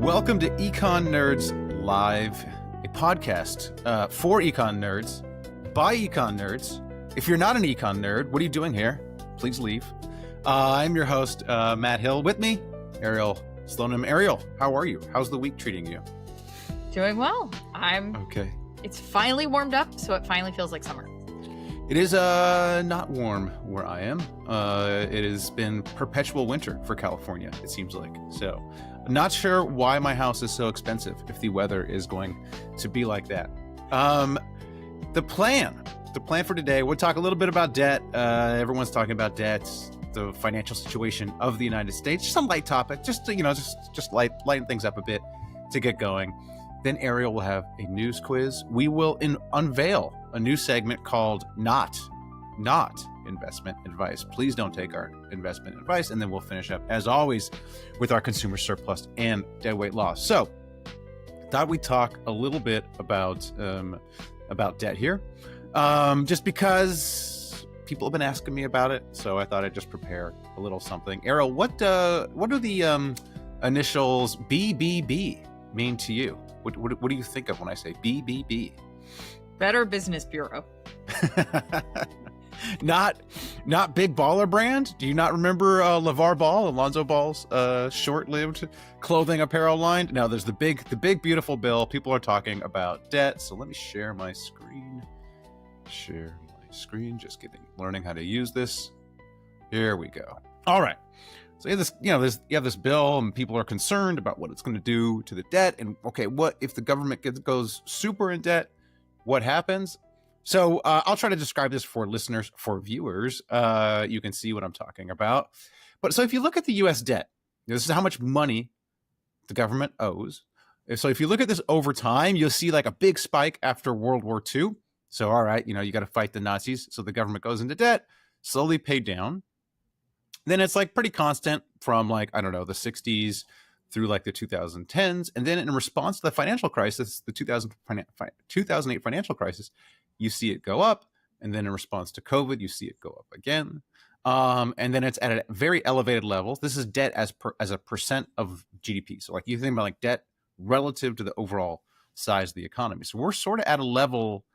Welcome to Econ Nerds Live, a podcast for Econ Nerds, by Econ Nerds. If you're not an Econ nerd, what are you doing here? Please leave. I'm your host, Matt Hill. With me, Ariel, Slonim. Ariel, how are you? How's the week treating you? Doing well. Okay. It's finally warmed up, so it finally feels like summer. It is not warm where I am. It has been perpetual winter for California, it seems like. So, not sure why my house is so expensive if the weather is going to be like that. The plan for today, we'll talk a little bit about debt. Everyone's talking about debt, the financial situation of the United States. Just a light topic, just lighten things up a bit to get going. Then Ariel will have a news quiz. We will unveil a new segment called Not Investment Advice. Please don't take our investment advice. And then we'll finish up, as always, with our consumer surplus and deadweight loss. So, thought we'd talk a little bit about debt here, just because people have been asking me about it. So I thought I'd just prepare a little something. Ariel, what do the initials BBB mean to you? What do you think of when I say BBB? Better Business Bureau. Not Big Baller Brand? Do you not remember LeVar Ball, Alonzo Ball's short-lived clothing apparel line? No, there's the big beautiful bill. People are talking about debt. So let me share my screen. Just learning how to use this. Here we go. All right. So you have this bill, and people are concerned about what it's going to do to the debt. And okay, what if the government goes super in debt? What happens? So I'll try to describe this for listeners, for viewers. You can see what I'm talking about. But so if you look at the U.S. debt, this is how much money the government owes. So if you look at this over time, you'll see like a big spike after World War II. So all right, you got to fight the Nazis. So the government goes into debt, slowly paid down. Then it's like pretty constant from like, I don't know, the 60s through like the 2010s. And then in response to the financial crisis, the 2008 financial crisis, you see it go up. And then in response to COVID, you see it go up again. And then it's at a very elevated level. This is debt as a percent of GDP. So like you think about like debt relative to the overall size of the economy. So we're sort of at a level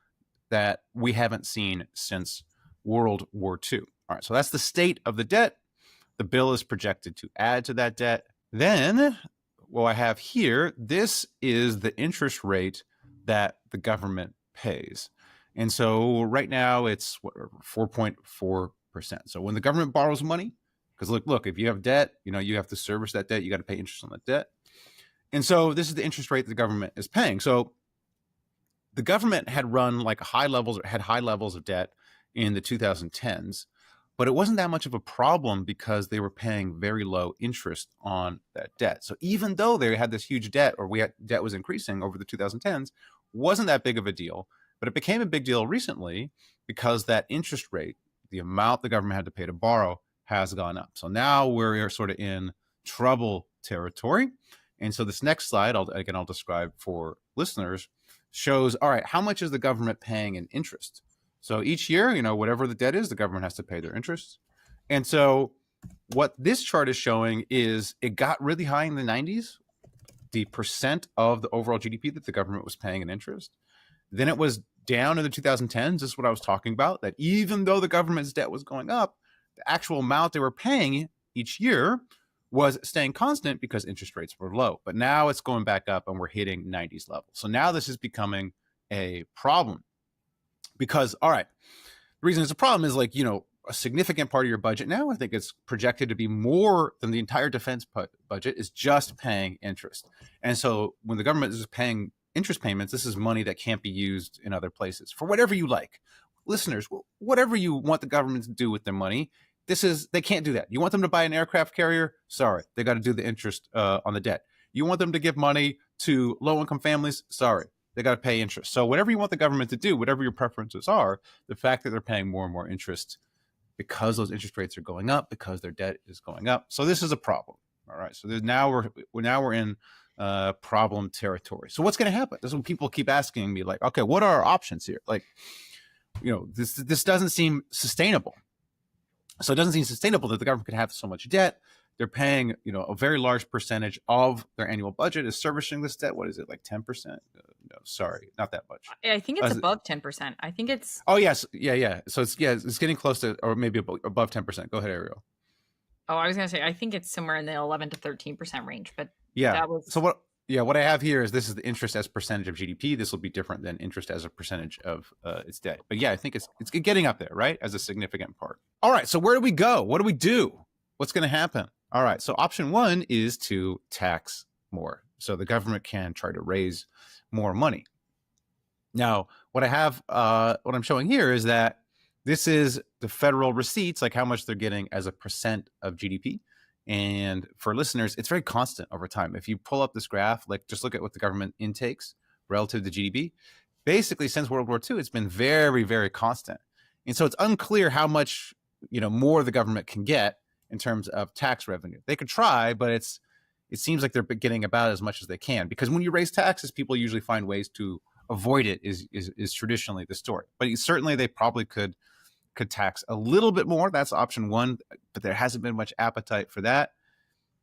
that we haven't seen since World War II. All right, so that's the state of the debt. The bill is projected to add to that debt. Then what I have here, this is the interest rate that the government pays. And so right now it's 4.4%. So when the government borrows money, because look, if you have debt, you have to service that debt. You got to pay interest on that debt. And so this is the interest rate the government is paying. So the government had had high levels of debt in the 2010s. But it wasn't that much of a problem because they were paying very low interest on that debt. So even though they had this huge debt, debt was increasing over the 2010s, wasn't that big of a deal. But it became a big deal recently because that interest rate, the amount the government had to pay to borrow, has gone up. So now we're sort of in trouble territory. And so this next slide, I'll describe for listeners, shows, all right, how much is the government paying in interest? So each year, whatever the debt is, the government has to pay their interest. And so what this chart is showing is it got really high in the 90s, the percent of the overall GDP that the government was paying in interest. Then it was down in the 2010s. This is what I was talking about, that even though the government's debt was going up, the actual amount they were paying each year was staying constant because interest rates were low. But now it's going back up and we're hitting 90s levels. So now this is becoming a problem. Because, all right, the reason it's a problem is a significant part of your budget now, I think it's projected to be more than the entire defense budget, is just paying interest. And so when the government is paying interest payments, this is money that can't be used in other places for whatever you like. Listeners, whatever you want the government to do with their money, they can't do that. You want them to buy an aircraft carrier? Sorry, they got to do the interest on the debt. You want them to give money to low-income families? Sorry. They got to pay interest. So whatever you want the government to do, whatever your preferences are, the fact that they're paying more and more interest because those interest rates are going up, because their debt is going up. So this is a problem. All right. So now we're in problem territory. So what's going to happen? This is when people keep asking me, like, okay, what are our options here? Like, this doesn't seem sustainable. So it doesn't seem sustainable that the government could have so much debt they're paying, a very large percentage of their annual budget is servicing this debt. What is it, like 10%? No, sorry, not that much. I think it's above 10%. I think it's. Oh yes, yeah. So it's getting close to, or maybe above 10%. Go ahead, Ariel. Oh, I was gonna say I think it's somewhere in the 11 to 13% range, but Yeah. that was. So what I have here is this is the interest as percentage of GDP. This will be different than interest as a percentage of its debt. But yeah, I think it's getting up there, right, as a significant part. All right. So where do we go? What do we do? What's going to happen? All right. So option one is to tax more, so the government can try to raise more money. Now, what I'm showing here is that this is the federal receipts, like how much they're getting as a percent of GDP. And for listeners, it's very constant over time. If you pull up this graph, like just look at what the government intakes relative to GDP. Basically, since World War II, it's been very, very constant. And so it's unclear how much, more the government can get in terms of tax revenue. They could try, but it seems like they're getting about as much as they can, because when you raise taxes, people usually find ways to avoid it is traditionally the story. But certainly they probably could tax a little bit more. That's option one, but there hasn't been much appetite for that.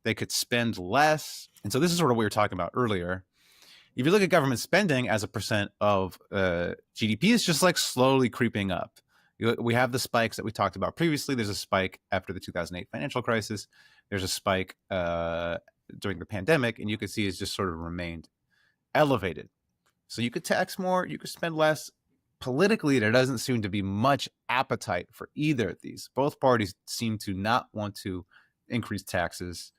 They could spend less. And so this is sort of what we were talking about earlier. If you look at government spending as a percent of GDP, it's just like slowly creeping up. We have the spikes that we talked about previously. There's a spike after the 2008 financial crisis. There's a spike during the pandemic, and you can see it's just sort of remained elevated. So you could tax more, you could spend less. Politically, there doesn't seem to be much appetite for either of these. Both parties seem to not want to increase taxes,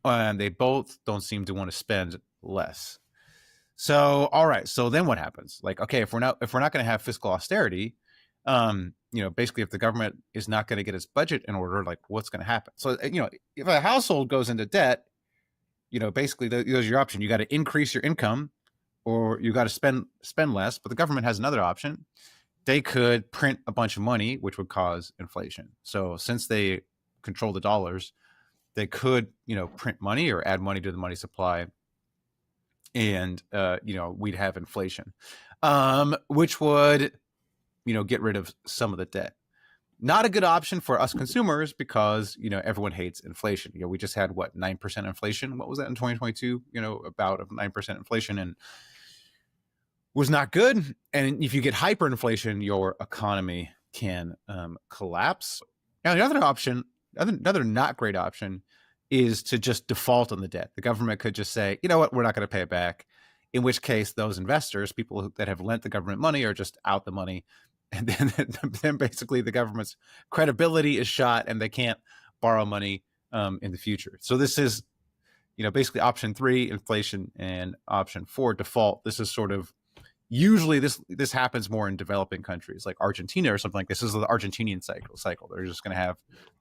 and they both don't seem to want to spend less. So, all right. So then what happens? Like, okay, if we're not going to have fiscal austerity, basically, if the government is not going to get its budget in order, like, what's going to happen? So, if a household goes into debt, basically, there's your option. You got to increase your income, or you got to spend less. But the government has another option. They could print a bunch of money, which would cause inflation. So since they control the dollars, they could, print money or add money to the money supply, and we'd have inflation, which would, get rid of some of the debt. Not a good option for us consumers, because everyone hates inflation. We just had 9% inflation. What was that in 2022? About 9% inflation, and was not good. And if you get hyperinflation, your economy can collapse. Now, the other option, another not great option, is to just default on the debt. The government could just say, you know what, we're not going to pay it back. In which case, those investors, people that have lent the government money, are just out the money. And then basically the government's credibility is shot, and they can't borrow money in the future. So this is, basically option 3, inflation, and option 4, default. This is sort of, usually this happens more in developing countries like Argentina or something like this. This is the Argentinian cycle. They're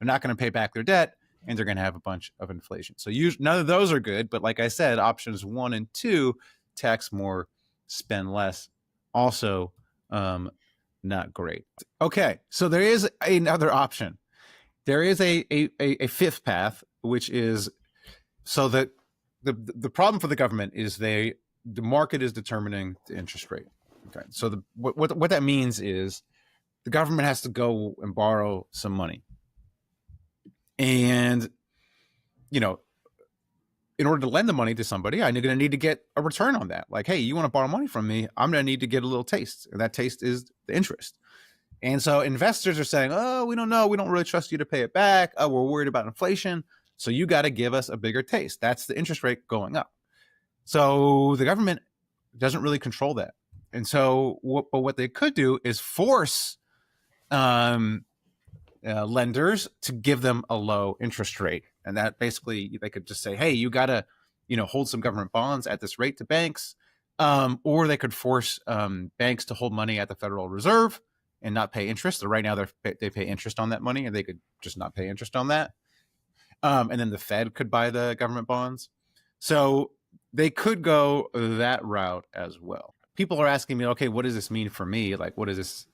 not going to pay back their debt, and they're going to have a bunch of inflation. So none of those are good. But like I said, options 1 and 2, tax more, spend less, also not great. Okay, so there is another option. There is a fifth path, which is, so that the problem for the government is the market is determining the interest rate. Okay, so what that means is the government has to go and borrow some money, and in order to lend the money to somebody, I'm going to need to get a return on that. Like, hey, you want to borrow money from me? I'm going to need to get a little taste, and that taste is the interest. And so investors are saying, oh, we don't know. We don't really trust you to pay it back. Oh, we're worried about inflation. So you got to give us a bigger taste. That's the interest rate going up. So the government doesn't really control that. And so what they could do is force lenders to give them a low interest rate. And that basically, they could just say, hey, you got to, hold some government bonds at this rate to banks. Or they could force banks to hold money at the Federal Reserve and not pay interest. So right now they pay interest on that money, and they could just not pay interest on that. And then the Fed could buy the government bonds. So they could go that route as well. People are asking me, okay, what does this mean for me? Like, what is this,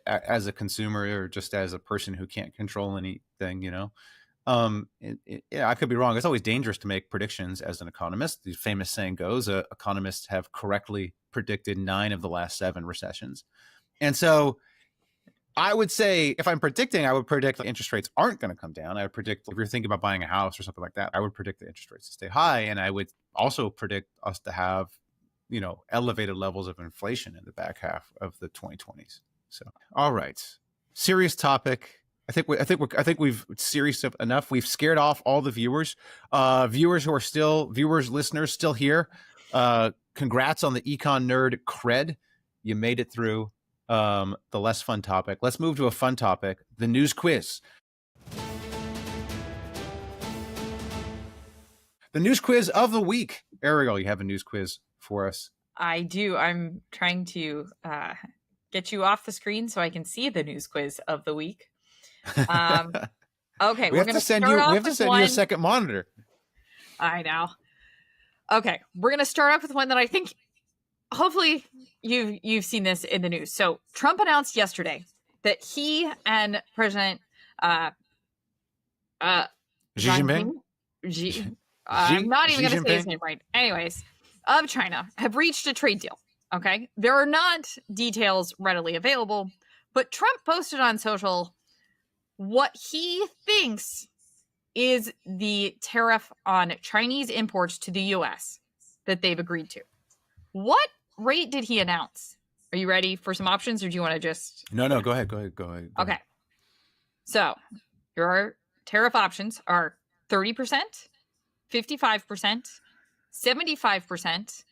as a consumer, or just as a person who can't control anything, I could be wrong. It's always dangerous to make predictions as an economist. The famous saying goes, economists have correctly predicted 9 of the last 7 recessions. And so I would say if I'm predicting, I would predict the interest rates aren't going to come down. I would predict if you're thinking about buying a house or something like that, I would predict the interest rates to stay high. And I would also predict us to have, elevated levels of inflation in the back half of the 2020s. So, all right. Serious topic. I think we've serious enough. We've scared off all the viewers. Listeners still here. Congrats on the Econ Nerd cred. You made it through the less fun topic. Let's move to a fun topic, the news quiz. The news quiz of the week. Ariel, you have a news quiz for us. I do. I'm trying to get you off the screen so I can see the news quiz of the week. Okay, we have to send you a second monitor. I know. Okay, we're going to start off with one that I think hopefully you've seen this in the news. So Trump announced yesterday that he and President Xi Jinping. I'm not even going to say his name right. Anyways, of China have reached a trade deal. Okay, there are not details readily available, but Trump posted on social what he thinks is the tariff on Chinese imports to the U.S. that they've agreed to. What rate did he announce? Are you ready for some options, or do you want to just... No, go ahead. Okay. So your tariff options are 30%, 55%, 75%,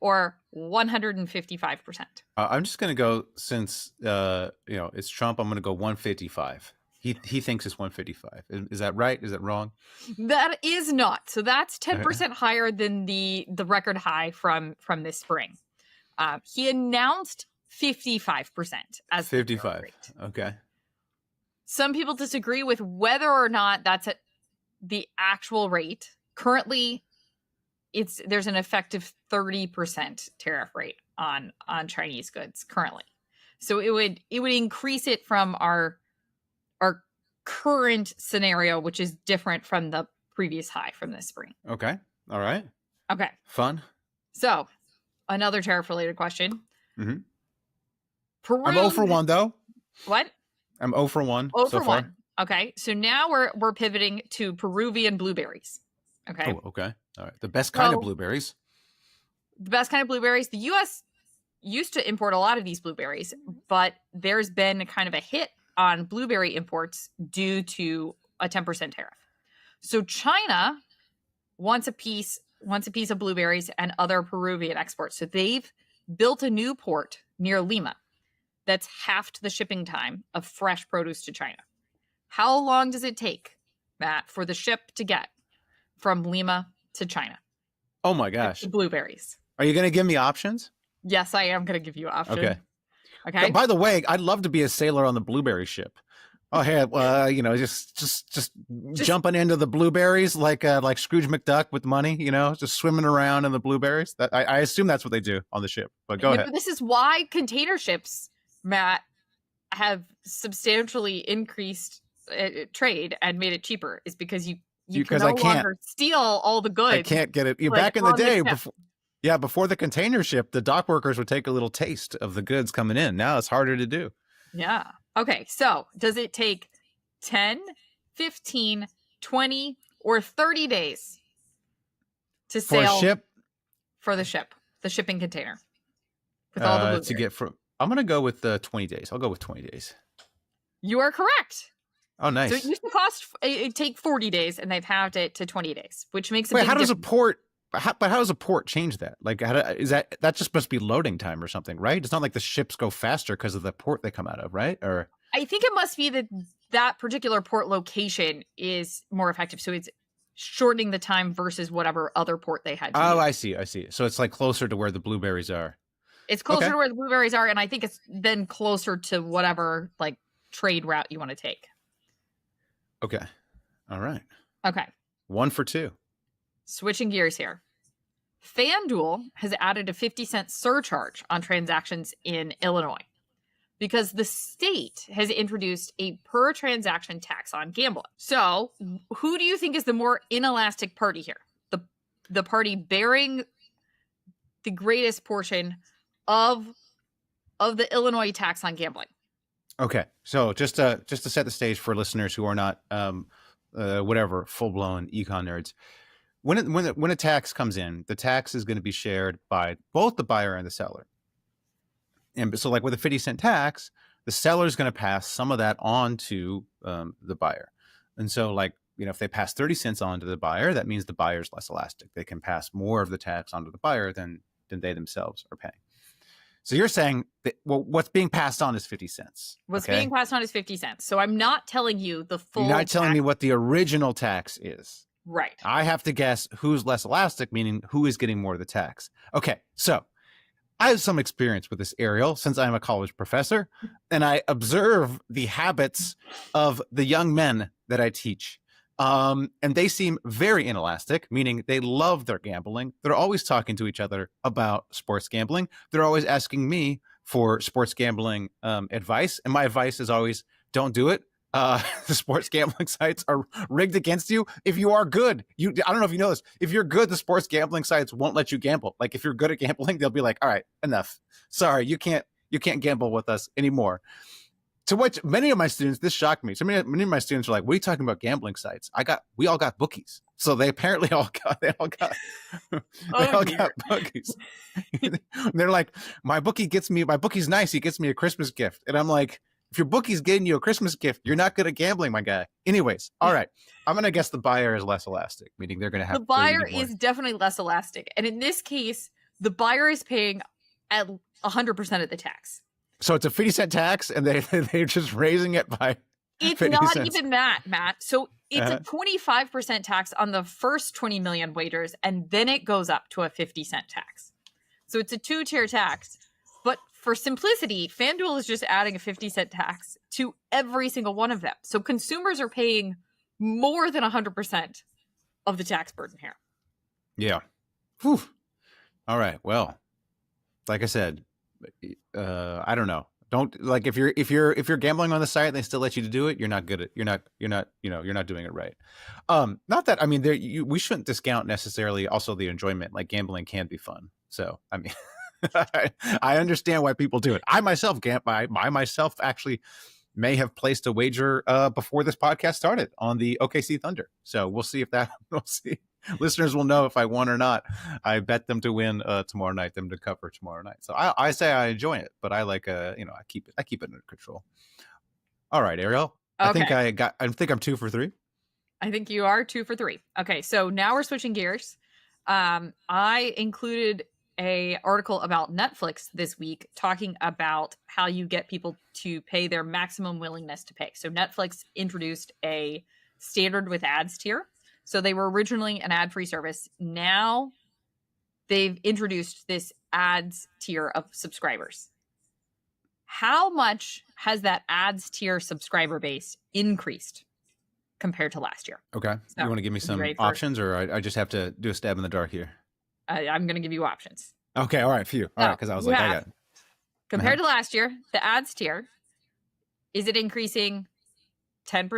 or 155%. I'm just going to go, since it's Trump, I'm going to go 155. He thinks it's 155. Is that right? Is that wrong? That is not. So that's 10% higher than the record high from this spring. He announced 55% as 55. Okay. Some people disagree with whether or not that's the actual rate. Currently, there's an effective 30% tariff rate on Chinese goods currently. So it would increase it from our current scenario, which is different from the previous high from this spring. Okay. All right. Okay. Fun. So another tariff related question. Mm-hmm. Peru, I'm 0 for 1 though. What? I'm 0 for 1 0 so for far. 1. Okay. So now we're pivoting to Peruvian blueberries. Okay. Oh, okay. All right. The best kind of blueberries. The best kind of blueberries. The U.S. used to import a lot of these blueberries, but there's been kind of a hit on blueberry imports due to a 10% tariff. So China wants a piece of blueberries and other Peruvian exports. So they've built a new port near Lima that's halved the shipping time of fresh produce to China. How long does it take, Matt, for the ship to get from Lima to China? Oh my gosh. The blueberries. Are you going to give me options? Yes, I am going to give you options. Okay. By the way, I'd love to be a sailor on the blueberry ship. Oh, hey, just jumping into the blueberries like Scrooge McDuck with money, just swimming around in the blueberries. I assume that's what they do on the ship. But go ahead. But this is why container ships, Matt, have substantially increed trade and made it cheaper. Is because you can no longer steal all the goods. I can't get it. Back in the day, before the container ship, the dock workers would take a little taste of the goods coming in. Now it's harder to do. Yeah. Okay. So does it take 10, 15, 20, or 30 days to sail for the shipping container with all the blueberries? To get from? I'm going to go with 20 days. I'll go with 20 days. You are correct. Oh, nice. So it used to take 40 days, and they've halved it to 20 days, which makes a big how does difference. How does a port change that? Like, that just must be loading time or something, right? It's not like the ships go faster because of the port they come out of, right? Or I think it must be that particular port location is more effective. So it's shortening the time versus whatever other port they had to use. I see. So it's like closer to where the blueberries are. It's closer to where the blueberries are, and I think it's then closer to whatever like trade route you want to take. Okay. All right. Okay. 1 for 2. Switching gears here. FanDuel has added a 50-cent surcharge on transactions in Illinois because the state has introduced a per transaction tax on gambling. So who do you think is the more inelastic party here? The party bearing the greatest portion of the Illinois tax on gambling? Okay, so just to set the stage for listeners who are not whatever full blown econ nerds, when a tax comes in, the tax is going to be shared by both the buyer and the seller. And so, like with a 50-cent tax, the seller is going to pass some of that on to the buyer. And so, like, if they pass 30 cents on to the buyer, that means the buyer is less elastic. They can pass more of the tax onto the buyer than they themselves are paying. So you're saying that, well, what's being passed on is 50 cents. What's being passed on is 50 cents. So I'm not telling you the full. You're not telling me what the original tax is. Right. I have to guess who's less elastic, meaning who is getting more of the tax. Okay, so I have some experience with this, Ariel, since I'm a college professor, and I observe the habits of the young men that I teach. And they seem very inelastic, meaning they love their gambling. They're always talking to each other about sports gambling. They're always asking me for sports gambling advice. And my advice is always, don't do it. The sports gambling sites are rigged against you. If you are good, I don't know if you know this. If you're good, the sports gambling sites won't let you gamble. Like if you're good at gambling, they'll be like, all right, enough. Sorry, you can't gamble with us anymore. To which many of my students, this shocked me. So many of my students are like, "What are you talking about gambling sites? We all got bookies." So they apparently all got bookies. They're like, my bookie's nice. He gets me a Christmas gift. And I'm like, if your bookie's getting you a Christmas gift, you're not good at gambling, my guy. Anyways, all right. I'm going to guess the buyer is less elastic, meaning they're going to have the buyer is definitely less elastic. And in this case, the buyer is paying at 100% of the tax. So it's a 50-cent tax, and they're just raising it by. It's not cents. Even that, Matt. So it's a 25% tax on the first 20 million wagers, and then it goes up to a 50-cent tax. So it's a 2-tier tax. But for simplicity, FanDuel is just adding a 50-cent tax to every single one of them. So consumers are paying more than 100% of the tax burden here. Yeah. Whew. All right. Well, like I said. I don't know. Don't like if you're gambling on the site and they still let you to do it, you're not good at you're not doing it right. Not that I mean we shouldn't discount necessarily also the enjoyment. Like gambling can be fun. So I mean I understand why people do it. I myself actually may have placed a wager before this podcast started on the OKC Thunder. So we'll see. Listeners will know if I won or not. I bet them to win tomorrow night, them to cover tomorrow night. So I say I enjoy it, but I like I keep it under control. All right, Ariel. Okay. I think I'm 2 for 3. I think you are 2 for 3. Okay, so now we're switching gears. I included a article about Netflix this week talking about how you get people to pay their maximum willingness to pay. So Netflix introduced a standard with ads tier. So they were originally an ad-free service. Now they've introduced this ads tier of subscribers. How much has that ads tier subscriber base increased compared to last year? Okay. So, you want to give me some options, or I just have to do a stab in the dark here? I'm going to give you options. Okay. All right. Phew. All right. Because I was like, I got it. Compared to last year, the ads tier, is it increasing 10%,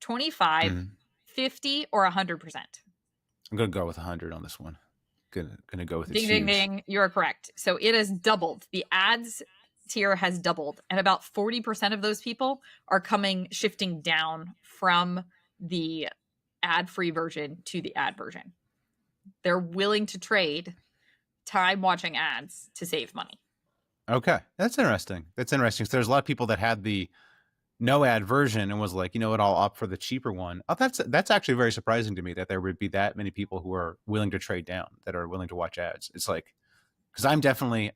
25%, 50, or 100%? I'm going to go with 100 on this one. Going to go with it. Ding, ding, ding. You're correct. So it has doubled. The ads tier has doubled. And about 40% of those people are shifting down from the ad-free version to the ad version. They're willing to trade time watching ads to save money. Okay. That's interesting. So there's a lot of people that had the no ad version and was like, you know what, I'll opt for the cheaper one. Oh, that's actually very surprising to me that there would be that many people who are willing to trade down, that are willing to watch ads. It's like, because I'm definitely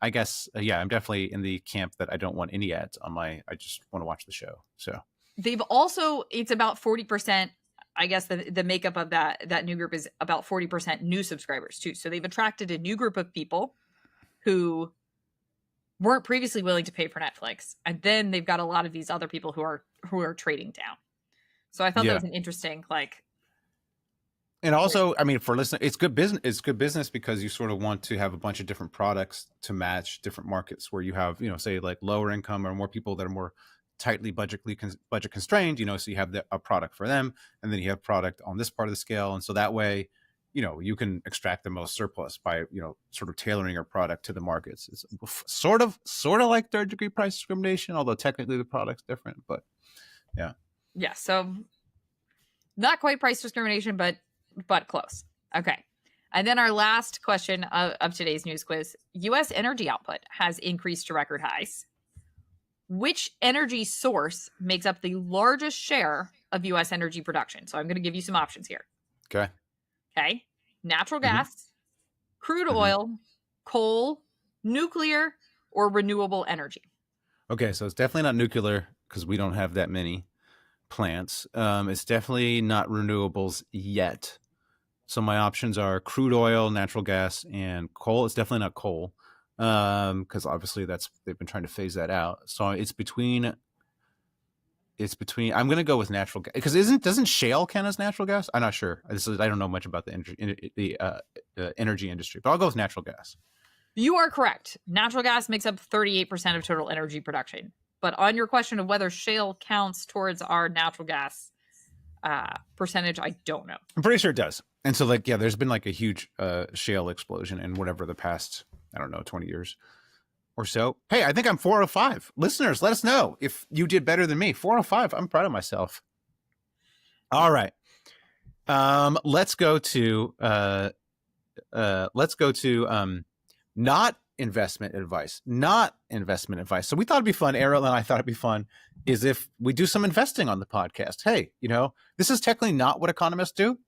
in the camp that I don't want any ads on I just want to watch the show. So it's about 40%. I guess the makeup of that new group is about 40% new subscribers too. So they've attracted a new group of people who weren't previously willing to pay for Netflix, and then they've got a lot of these other people who are trading down. So I thought that was an interesting And also, I mean, for listeners, it's good business. It's good business because you sort of want to have a bunch of different products to match different markets where you have, say like lower income or more people that are more tightly budget constrained, so you have a product for them, and then you have product on this part of the scale. And so that way you can extract the most surplus by, sort of tailoring your product to the markets. It's sort of like third degree price discrimination, although technically the product's different, but yeah. Yeah. So not quite price discrimination, but close. Okay. And then our last question of today's news quiz, U.S. energy output has increased to record highs. Which energy source makes up the largest share of U.S. energy production? So I'm going to give you some options here. Okay. Okay. Natural gas, crude oil, coal, nuclear, or renewable energy. Okay. So it's definitely not nuclear because we don't have that many plants. It's definitely not renewables yet. So my options are crude oil, natural gas, and coal. It's definitely not coal because obviously they've been trying to phase that out. So it's between. I'm going to go with natural gas because doesn't shale count as natural gas? I'm not sure. I don't know much about the energy industry, but I'll go with natural gas. You are correct. Natural gas makes up 38% of total energy production. But on your question of whether shale counts towards our natural gas percentage, I don't know. I'm pretty sure it does. And so, there's been a huge shale explosion in whatever the past, 20 years or so. Hey, I think I'm 4 out of 5. Listeners, let us know if you did better than me. 4 out of 5. I'm proud of myself. All right. Let's go to not investment advice. So we thought it'd be fun. Ariel and I thought it'd be fun is if we do some investing on the podcast. Hey, this is technically not what economists do.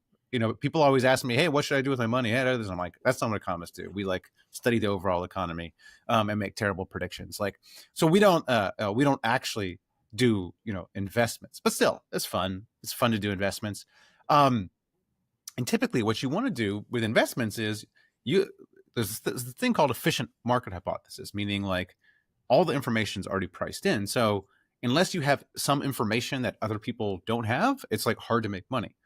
People always ask me, hey, what should I do with my money? Hey, I'm like, that's not what economists do. We study the overall economy and make terrible predictions. So we don't actually do, investments, but still it's fun. It's fun to do investments. And typically what you want to do with investments is there's this thing called efficient market hypothesis, meaning all the information is already priced in. So unless you have some information that other people don't have, it's hard to make money.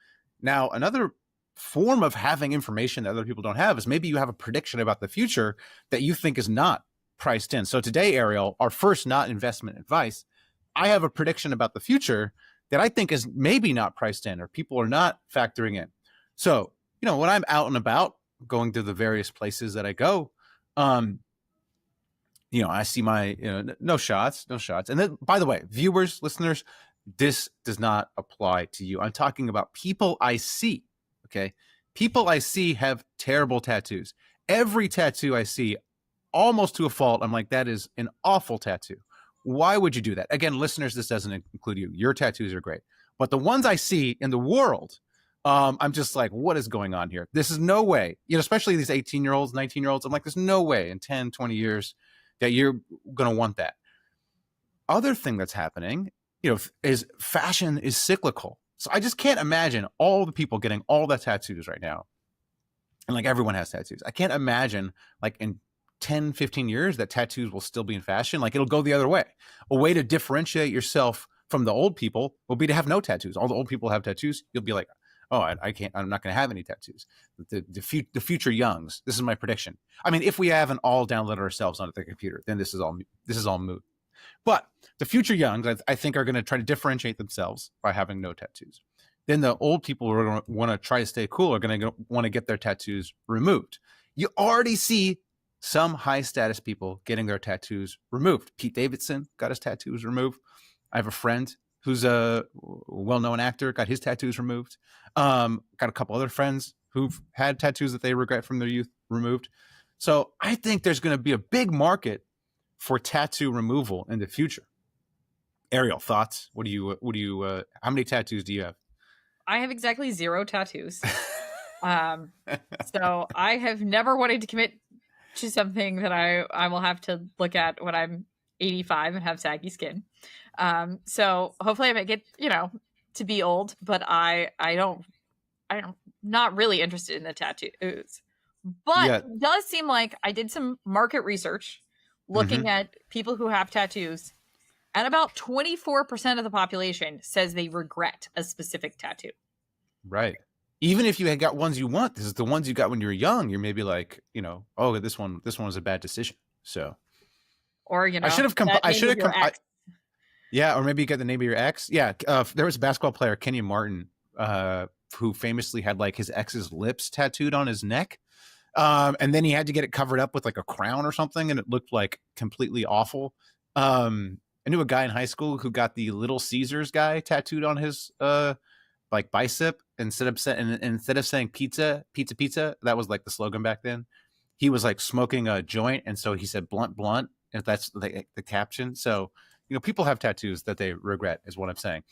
Now, another form of having information that other people don't have is maybe you have a prediction about the future that you think is not priced in. So today, Ariel, our first not investment advice, I have a prediction about the future that I think is maybe not priced in or people are not factoring in. So, when I'm out and about going to the various places that I go, I see my, no shots. And then, by the way, viewers, listeners, this does not apply to you. I'm talking about people I see. Okay. People I see have terrible tattoos. Every tattoo I see, almost to a fault, I'm like, that is an awful tattoo. Why would you do that? Again, listeners, this doesn't include you. Your tattoos are great. But the ones I see in the world, I'm just like, what is going on here? This is no way, especially these 18-year-olds, 19-year-olds. I'm like, there's no way in 10, 20 years that you're going to want that. Other thing that's happening, is fashion is cyclical. So I just can't imagine all the people getting all the tattoos right now. And everyone has tattoos. I can't imagine in 10, 15 years that tattoos will still be in fashion. It'll go the other way. A way to differentiate yourself from the old people will be to have no tattoos. All the old people have tattoos. You'll be like, oh, I can't, I'm not going to have any tattoos. The future youngs, this is my prediction. I mean, if we haven't all downloaded ourselves onto the computer, then this is all moot. But the future youngs, I think, are going to try to differentiate themselves by having no tattoos. Then the old people who are going to want to try to stay cool are going to want to get their tattoos removed. You already see some high status people getting their tattoos removed. Pete Davidson got his tattoos removed. I have a friend who's a well-known actor, got his tattoos removed. Got a couple other friends who've had tattoos that they regret from their youth removed. So I think there's going to be a big market for tattoo removal in the future. Ariel, thoughts? What do you how many tattoos do you have? I have exactly 0 tattoos. So I have never wanted to commit to something that I will have to look at when I'm 85 and have saggy skin. So hopefully I might get, to be old, but I'm not really interested in the tattoos. But It does seem like I did some market research looking at people who have tattoos, and about 24% of the population says they regret a specific tattoo. Right. Even if you had got ones you want, this is the ones you got when you were young, you're maybe like, oh, this one was a bad decision. So, or, I should have come. Yeah. Or maybe you get the name of your ex. Yeah. There was a basketball player, Kenyon Martin, who famously had like his ex's lips tattooed on his neck. And then he had to get it covered up with like a crown or something, and it looked like completely awful. I knew a guy in high school who got the Little Caesars guy tattooed on his like bicep instead of saying pizza, pizza, pizza. That was like the slogan back then. He was like smoking a joint, and so he said blunt, blunt. If that's the caption. So, you know, people have tattoos that they regret, is what I'm saying.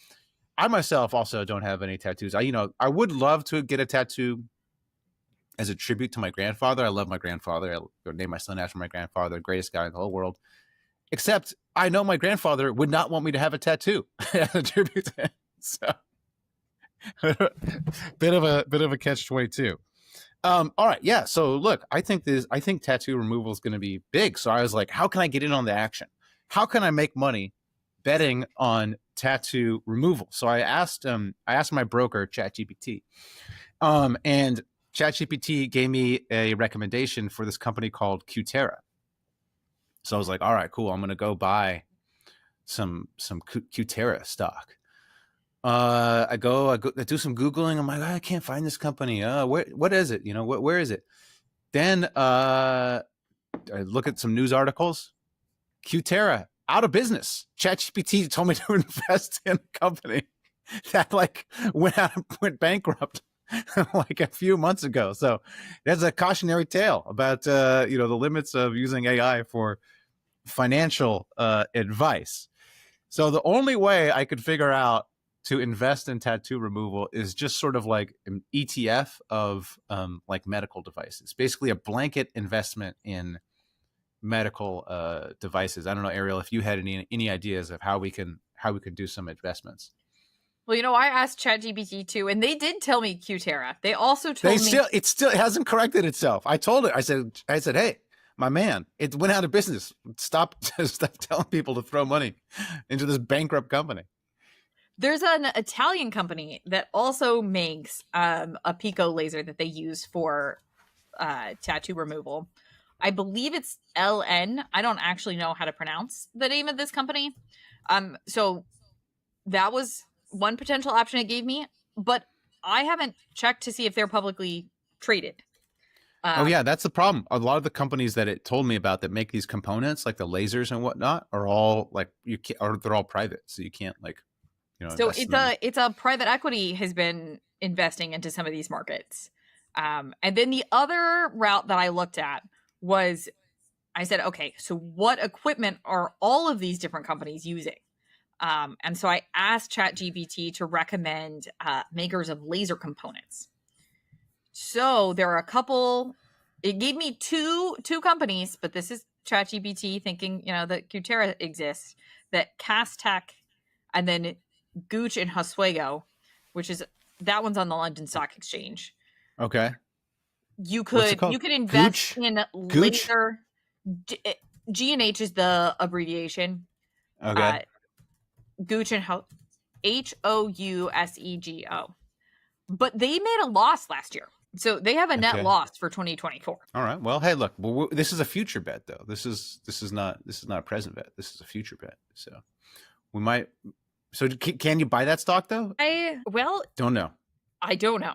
I myself also don't have any tattoos. I would love to get a tattoo as a tribute to my grandfather. I love my grandfather. I would name my son after my grandfather, the greatest guy in the whole world. Except I know my grandfather would not want me to have a tattoo as a tribute to him. So bit of a catch-22. All right, yeah. So look, I think tattoo removal is going to be big. So I was like, how can I get in on the action? How can I make money betting on tattoo removal? So I asked my broker, ChatGPT, and ChatGPT gave me a recommendation for this company called Cutera. So I was like, all right, cool. I'm going to go buy some Cutera stock. I do some Googling. I'm like, I can't find this company. What is it? You know, where is it? Then I look at some news articles. Cutera out of business. ChatGPT told me to invest in a company that like went bankrupt like a few months ago. So there's a cautionary tale about the limits of using AI for financial advice. So the only way I could figure out to invest in tattoo removal is just sort of like an ETF of like medical devices, basically a blanket investment in medical devices. I don't know, Ariel, if you had any ideas of how we can do some investments. Well, you know, I asked ChatGPT too, and they did tell me Cutera. They also told me it hasn't corrected itself. I told it. I said, hey, my man, it went out of business. Stop telling people to throw money into this bankrupt company. There's an Italian company that also makes a Pico laser that they use for tattoo removal. I believe it's LN. I don't actually know how to pronounce the name of this company. So that was one potential option it gave me, but I haven't checked to see if they're publicly traded. Oh yeah, that's the problem. A lot of the companies that it told me about that make these components, like the lasers and whatnot, are all like they're all private, so you can't like. So it's a private equity has been investing into some of these markets. And then the other route that I looked at was, I said, okay, so what equipment are all of these different companies using? And so I asked ChatGPT to recommend makers of laser components. So there are a couple, it gave me two companies, but this is ChatGPT thinking, that Cutera exists, that Castech, and then Gooch and Oswego, that one's on the London Stock Exchange. Okay. You could invest Gooch? in Gooch? laser. G&H is the abbreviation. Okay. Gooch and Housego. But they made a loss last year. So they have a net loss for 2024. All right. Well, hey, look, this is a future bet though. This is not a present bet. This is a future bet. So we might. So can you buy that stock though? Don't know. I don't know.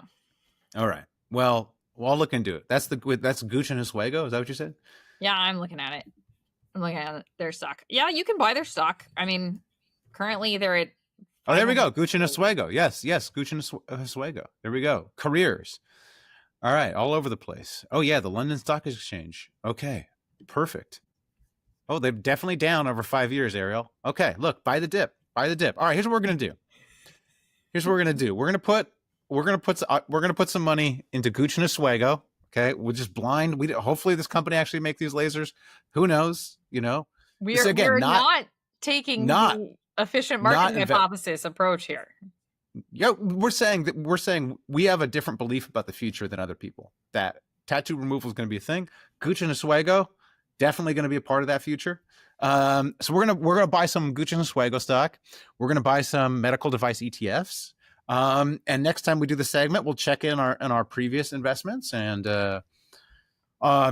All right. Well, I'll look into it. That's Gooch and Oswego. Is that what you said? Yeah, I'm looking at it. I'm looking at their stock. Yeah, you can buy their stock. I mean, currently they're at. Oh, there we go. Gooch and Oswego. Yes. Gooch and Oswego. There we go. Careers. All right. All over the place. Oh yeah, the London Stock Exchange. Okay. Perfect. Oh, they're definitely down over 5 years, Ariel. Okay. Look, buy the dip. All right. Here's what we're gonna do. We're gonna put some money into Gooch and Oswego. Okay, we're just blind. Hopefully this company actually make these lasers. Who knows? We're not taking the efficient marketing hypothesis approach here. Yeah, we're saying we have a different belief about the future than other people. That tattoo removal is going to be a thing. Gooch and Oswego definitely going to be a part of that future. So we're gonna buy some Gooch and Oswego stock. We're gonna buy some medical device ETFs. And next time we do the segment, we'll check in our previous investments and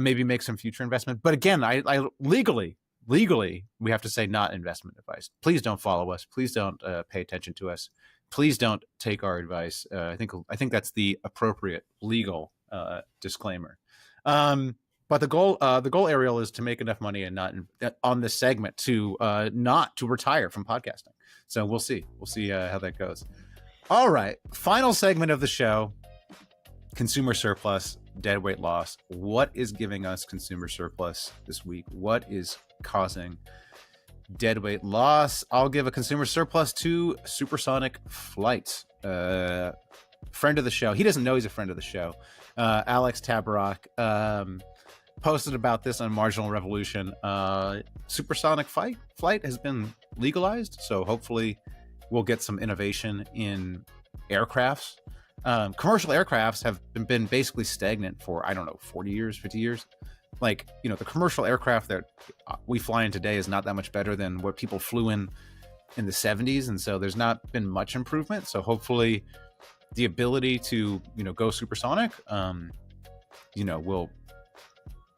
maybe make some future investment. But again, I legally, we have to say not investment advice. Please don't follow us. Please don't pay attention to us. please don't take our advice. I think that's the appropriate legal disclaimer. But the goal, Ariel, is to make enough money and not on this segment to not to retire from podcasting. So we'll see how that goes. All right, final segment of the show: consumer surplus, deadweight loss. What is giving us consumer surplus this week? What is causing deadweight loss? I'll give a consumer surplus to Supersonic Flight, friend of the show. He doesn't know he's a friend of the show. Alex Tabarrok posted about this on Marginal Revolution. Supersonic flight has been legalized, so hopefully we'll get some innovation in aircrafts. Commercial aircrafts have been basically stagnant for, 40 years, 50 years. Like, the commercial aircraft that we fly in today is not that much better than what people flew in the 70s. And so there's not been much improvement. So hopefully the ability to, go supersonic, will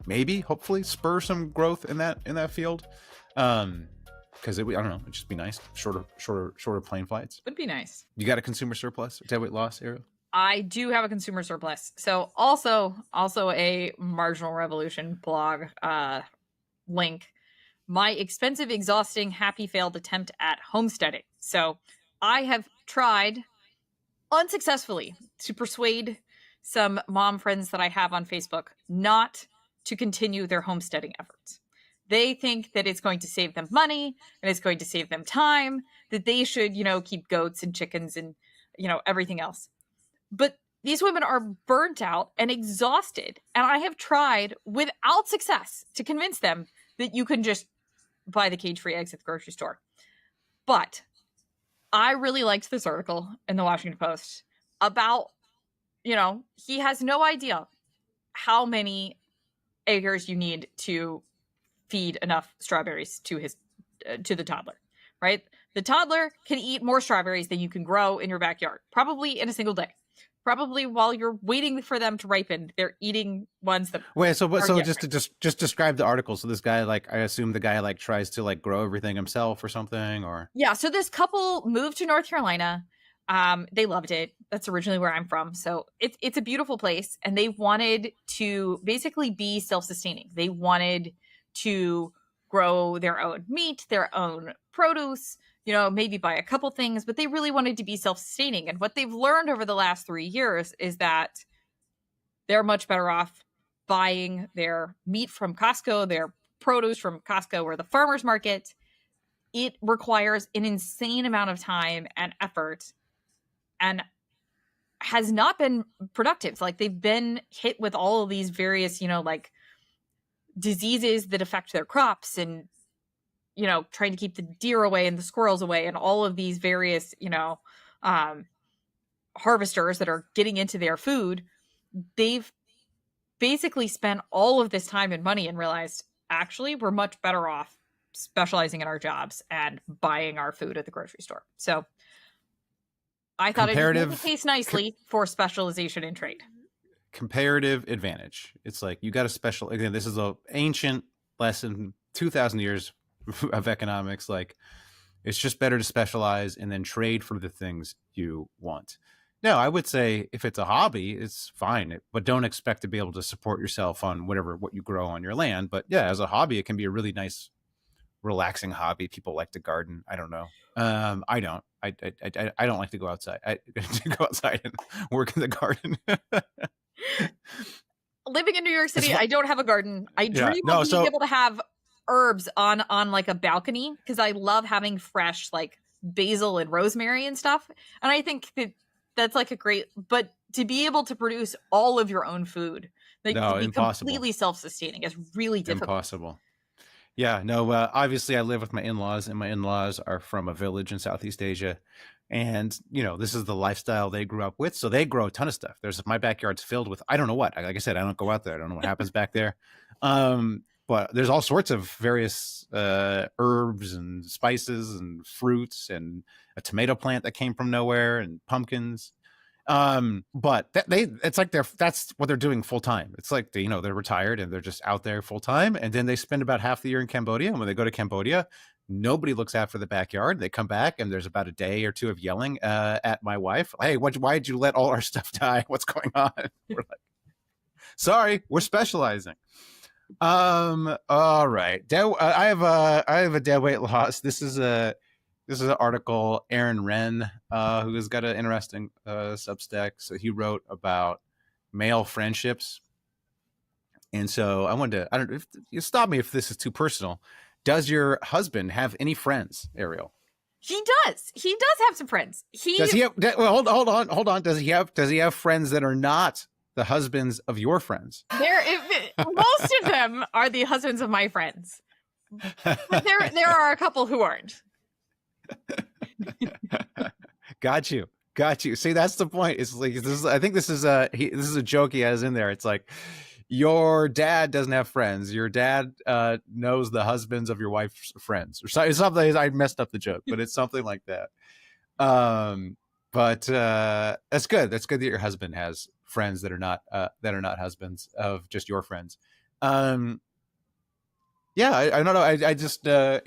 maybe hopefully spur some growth in that field. Because I don't know, it'd just be nice. Shorter plane flights. Would be nice. You got a consumer surplus, deadweight loss, Ariel? I do have a consumer surplus. So also a Marginal Revolution blog link. My expensive, exhausting, happy failed attempt at homesteading. So I have tried unsuccessfully to persuade some mom friends that I have on Facebook not to continue their homesteading efforts. They think that it's going to save them money and it's going to save them time, that they should, keep goats and chickens and, everything else. But these women are burnt out and exhausted. And I have tried without success to convince them that you can just buy the cage-free eggs at the grocery store. But I really liked this article in the Washington Post about, he has no idea how many acres you need to feed enough strawberries to the toddler, right? The toddler can eat more strawberries than you can grow in your backyard, probably in a single day. Probably while you're waiting for them to ripen, they're eating ones that. Wait, so just describe the article. So this guy, I assume the guy tries to grow everything himself or something, or yeah. So this couple moved to North Carolina. They loved it. That's originally where I'm from. So it's a beautiful place, and they wanted to basically be self-sustaining. They wanted to grow their own meat, their own produce, maybe buy a couple things, but they really wanted to be self-sustaining. And what they've learned over the last 3 years is that they're much better off buying their meat from Costco, their produce from Costco or the farmer's market. It requires an insane amount of time and effort and has not been productive. They've been hit with all of these various, diseases that affect their crops and, trying to keep the deer away and the squirrels away and all of these various, harvesters that are getting into their food. They've basically spent all of this time and money and realized, actually, we're much better off specializing in our jobs and buying our food at the grocery store. So I thought it would taste nicely for specialization in trade. Comparative advantage. It's you got a special, again, this is an ancient lesson, 2,000 years of economics. It's just better to specialize and then trade for the things you want. No, I would say if it's a hobby, it's fine, but don't expect to be able to support yourself on what you grow on your land. But yeah, as a hobby, it can be a really nice, relaxing hobby. People like to garden. I don't know. I don't. I don't like to go outside. I go outside and work in the garden. Living in New York City, I don't have a garden. I dream of being able to have herbs on a balcony because I love having fresh basil and rosemary and stuff. And I think that's a great, but to be able to produce all of your own food, to be completely self-sustaining is really difficult. Impossible. Yeah, no, obviously I live with my in-laws, and my in-laws are from a village in Southeast Asia. And, this is the lifestyle they grew up with. So they grow a ton of stuff. My backyard's filled with, I don't know what. Like I said, I don't go out there. I don't know what happens back there. But there's all sorts of various herbs and spices and fruits and a tomato plant that came from nowhere and pumpkins. But that's what they're doing full time. It's they're retired and they're just out there full time. And then they spend about half the year in Cambodia. And when they go to Cambodia, Nobody looks after the backyard. They come back and there's about a day or two of yelling at my wife. Hey, why'd you let all our stuff die? What's going on? We're like, sorry, we're specializing. All right. I have a deadweight loss. This is an article, Aaron Wren, who has got an interesting Substack. So he wrote about male friendships. And so I wanted to, I don't know, if you stop me if this is too personal. Does your husband have any friends, Ariel? He does. He does have some friends. Does he have, well, hold on. Does he have friends that are not the husbands of your friends? Most of them are the husbands of my friends. But there are a couple who aren't. Got you. See, that's the point. It's like I think this is a joke he has in there. It's like, your dad doesn't have friends. Your dad knows the husbands of your wife's friends, or something. I messed up the joke, but it's something like that. But that's good. That's good that your husband has friends that are not husbands of just your friends. Yeah, I don't know. I just the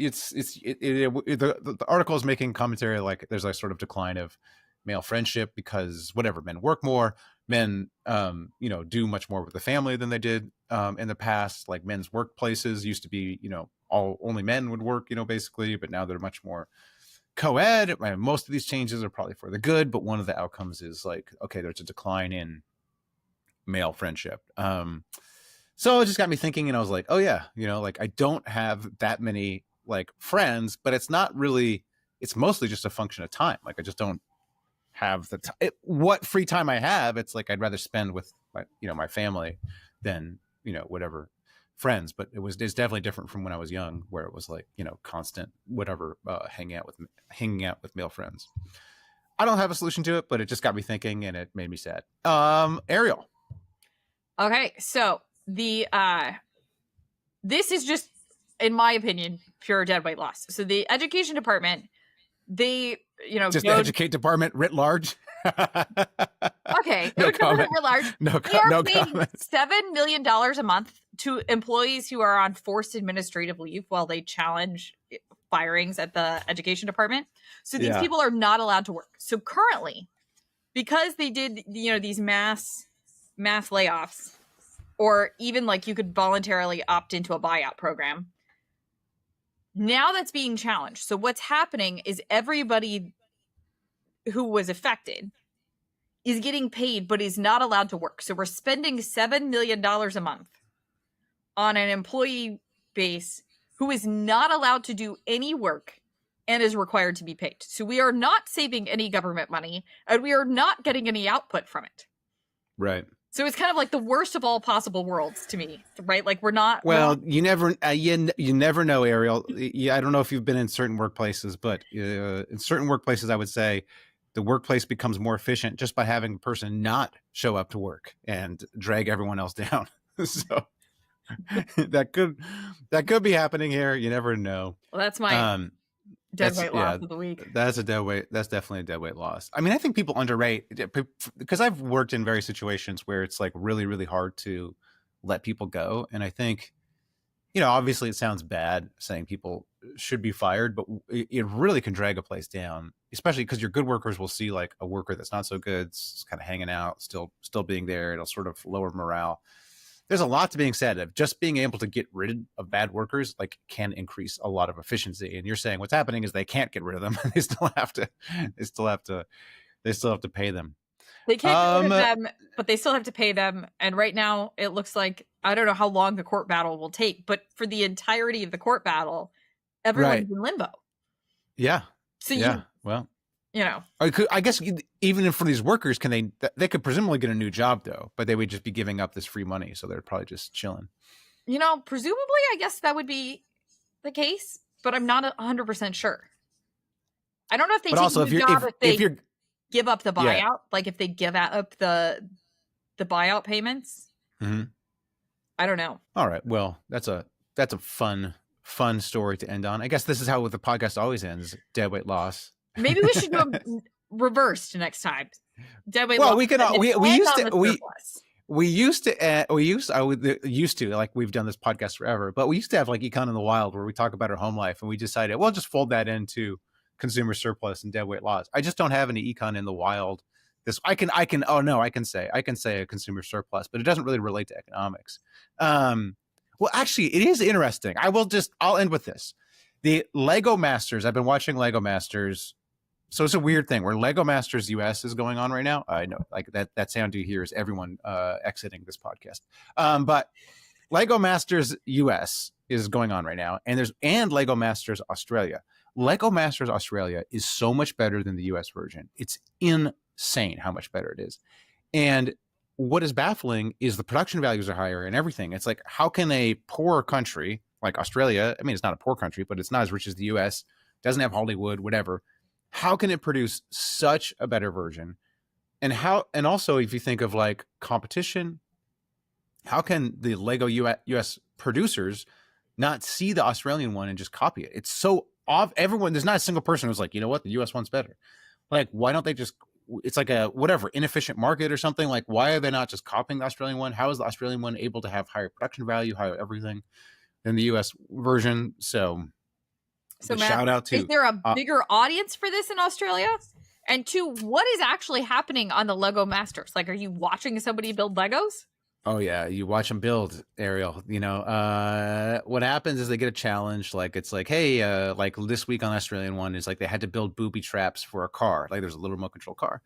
article is making commentary like there's a sort of decline of male friendship because whatever, men work more, men do much more with the family than they did in the past. Like men's workplaces used to be only men would work, basically, but now they're much more co-ed. Most of these changes are probably for the good, but one of the outcomes is like, okay, there's a decline in male friendship. So it just got me thinking, and I was like, oh yeah, like I don't have that many like friends, but it's mostly just a function of time. Like I just don't have the time. What free time I have, it's like I'd rather spend with my family than whatever friends. But it's definitely different from when I was young, where it was like constant whatever hanging out with male friends. I don't have a solution to it, but it just got me thinking, and it made me sad. Ariel. Okay, so this is just, in my opinion, pure deadweight loss. So the education department, they just the educate department writ large. Okay, no comment. Writ large. No paying comment. $7 million a month to employees who are on forced administrative leave while they challenge firings at the education department. So these people are not allowed to work. So currently, because they did these mass layoffs, or even like you could voluntarily opt into a buyout program. Now that's being challenged. So what's happening is everybody who was affected is getting paid, but is not allowed to work. So we're spending $7 million a month on an employee base who is not allowed to do any work and is required to be paid. So we are not saving any government money, and we are not getting any output from it. Right. So it's kind of like the worst of all possible worlds to me, right? Like we're not. Well, you never know, Ariel. I don't know if you've been in certain workplaces, but in certain workplaces, I would say the workplace becomes more efficient just by having a person not show up to work and drag everyone else down. So that could be happening here. You never know. Well, that's my deadweight loss of the week. That's definitely a deadweight loss. I mean, I think people underrate, because I've worked in various situations where it's like really, really hard to let people go. And I think, obviously it sounds bad saying people should be fired, but it really can drag a place down, especially because your good workers will see like a worker that's not so good, kind of hanging out, still being there. It'll sort of lower morale. There's a lot to being said of just being able to get rid of bad workers, like can increase a lot of efficiency. And you're saying what's happening is they can't get rid of them. They still have to pay them. They can't get rid of them, but they still have to pay them. And right now it looks like, I don't know how long the court battle will take, but for the entirety of the court battle, everyone's in limbo. Yeah. So I guess even for these workers, they could presumably get a new job though, but they would just be giving up this free money. So they're probably just chilling. Presumably, I guess that would be the case, but I'm not 100% sure. I don't know if they take a new job if they give up the buyout, like if they give up the buyout payments. Mm-hmm. I don't know. All right. Well, that's a fun story to end on. I guess this is how the podcast always ends. Deadweight loss. Maybe we should do a reversed next time. Deadweight well, loss. we could. we used to like, we've done this podcast forever, but we used to have like Econ in the Wild where we talk about our home life, and we decided we'll just fold that into consumer surplus and deadweight laws. I just don't have any Econ in the Wild. I can say a consumer surplus, but it doesn't really relate to economics. Well, actually, it is interesting. I'll end with this. The Lego Masters, I've been watching Lego Masters. So it's a weird thing where Lego Masters US is going on right now. I know, like that sound you hear is everyone exiting this podcast. But Lego Masters US is going on right now, and Lego Masters Australia. Lego Masters Australia is so much better than the US version. It's insane how much better it is. And what is baffling is the production values are higher and everything. It's like, how can a poor country like Australia, I mean, it's not a poor country, but it's not as rich as the US, doesn't have Hollywood, whatever. How can it produce such a better version? And also, if you think of like competition, how can the Lego US producers not see the Australian one and just copy it? It's so off. There's not a single person who's like, you know what, the US one's better. Like, why don't they just, it's like a whatever inefficient market or something. Like, why are they not just copying the Australian one? How is the Australian one able to have higher production value, higher everything than the US version? So Matt, shout out to, is there a bigger audience for this in Australia? And two, what is actually happening on the Lego Masters? Like, are you watching somebody build Legos? Oh yeah, you watch them build, Ariel. You know, what happens is they get a challenge. Like, it's like, hey, like this week on the Australian one is like they had to build booby traps for a car. Like, there's a little remote control car.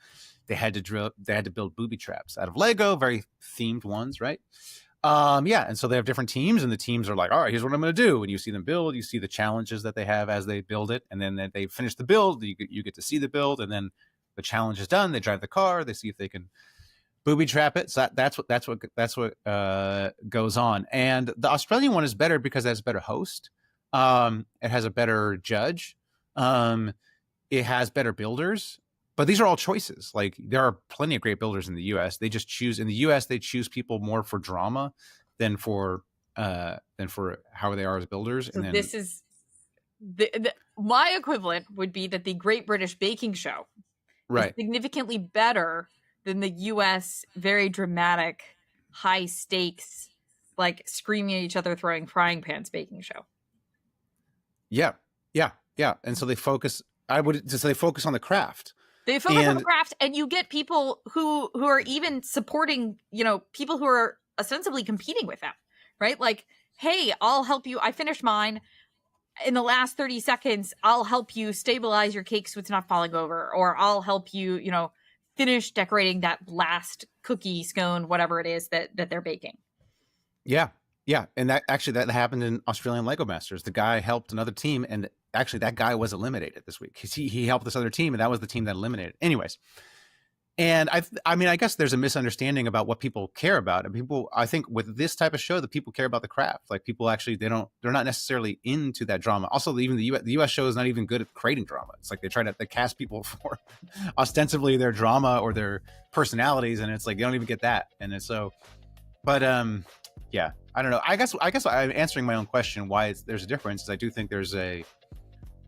They had to build booby traps out of Lego, very themed ones, right? Yeah, and so they have different teams, and the teams are like, all right, here's what I'm going to do. And you see them build. You see the challenges that they have as they build it, and then they finish the build. You get to see the build, and then the challenge is done. They drive the car. They see if they can booby trap it. So that's what goes on. And the Australian one is better because it has a better host. It has a better judge. It has better builders. But these are all choices. Like, there are plenty of great builders in the US. They just choose, in the US, they choose people more for drama than for how they are as builders. So and then, this is my equivalent would be that the Great British Baking Show right, is significantly better than the US very dramatic, high stakes, like screaming at each other, throwing frying pans baking show. Yeah. And so they focus, I would just say, focus on the craft. They focus on the craft, and you get people who are even supporting, you know, people who are ostensibly competing with them, right? Like, hey, I'll help you. I finished mine in the last 30 seconds. I'll help you stabilize your cake so it's not falling over, or I'll help you, you know, finish decorating that last cookie, scone, whatever it is that they're baking. Yeah. And that happened in Australian Lego Masters. The guy helped another team, and actually that guy was eliminated this week. He helped this other team, and that was the team that eliminated. Anyways, and I mean, I guess there's a misunderstanding about what people care about. And I think with this type of show, the people care about the craft. Like, people actually, they're not necessarily into that drama. Also, even the US show is not even good at creating drama. It's like they cast people for ostensibly their drama or their personalities, and it's like they don't even get that. And it's so, but yeah, I don't know. I guess I'm answering my own question why there's a difference. Is I do think there's a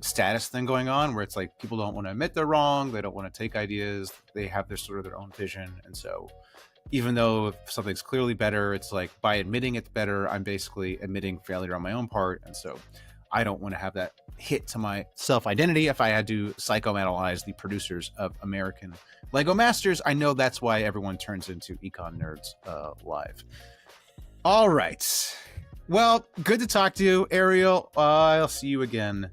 status thing going on where it's like people don't want to admit they're wrong. They don't want to take ideas. They have their own vision. And so even though if something's clearly better, it's like, by admitting it's better, I'm basically admitting failure on my own part. And so I don't want to have that hit to my self-identity. If I had to psychoanalyze the producers of American Lego Masters, I know that's why everyone turns into Econ Nerds live. All right. Well, good to talk to you, Ariel. I'll see you again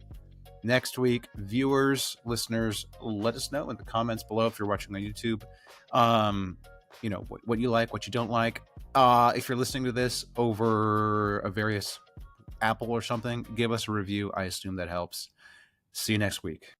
next week. Viewers, listeners, let us know in the comments below if you're watching on YouTube. You know, what you like, what you don't like. If you're listening to this over a various Apple or something, give us a review. I assume that helps. See you next week.